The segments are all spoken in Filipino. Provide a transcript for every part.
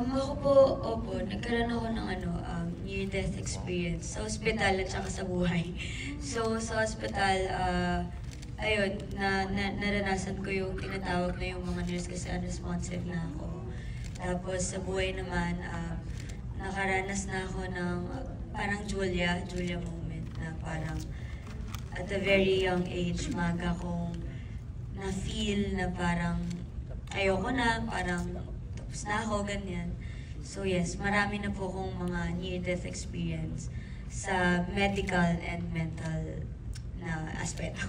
Ako po, opo, nagkaroon ako ng near-death experience sa ospital at saka sa buhay. So, sa ospital, ayun, naranasan ko yung tinatawag na yung mga nurse kasi unresponsive na ako. Tapos sa buhay naman, nakaranas na ako ng parang Julia moment na parang at a very young age, maga kong na-feel na parang ayoko na, parang tapos na ako, ganyan. So yes, marami na po akong mga near-death experience sa medical and mental na aspeto.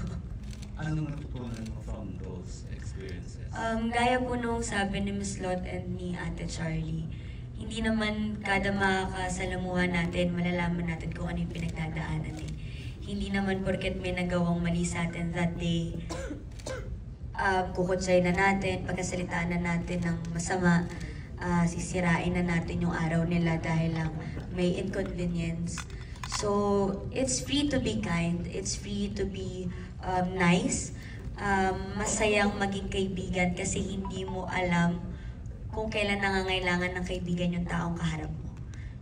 Anong natutunan mo from those experiences? Gaya po nung sabi ni Miss Lot and ni Ate Charlie, hindi naman kada makakasalamuhan natin, malalaman natin kung ano yung pinagdadaanan eh. Hindi naman porket may nagawang mali sa atin that day, kukutsay na natin, pagkasalitaan na natin ng masama, sisirain na natin yung araw nila dahil lang may inconvenience. So, it's free to be kind, it's free to be nice. Masayang maging kaibigan kasi hindi mo alam kung kailan nangangailangan ng kaibigan yung taong kaharap mo.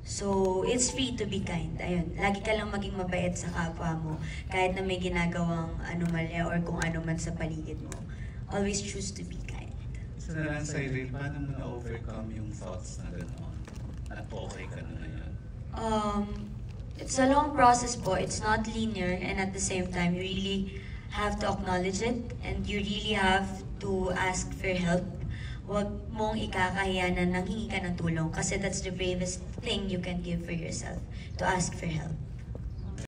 So, it's free to be kind. Ayun, lagi ka lang maging mabait sa kapwa mo kahit na may ginagawang anomalya or kung ano man sa paligid mo. Always choose to be kind. Sa Naransay Rail, paano mo na-overcome yung thoughts na gano'n? At okay ka na ngayon? It's a long process po. It's not linear, and at the same time, you really have to acknowledge it and you really have to ask for help. Huwag mong ikakahiya na nanghingi ka ng tulong kasi that's the bravest thing you can give for yourself, to ask for help.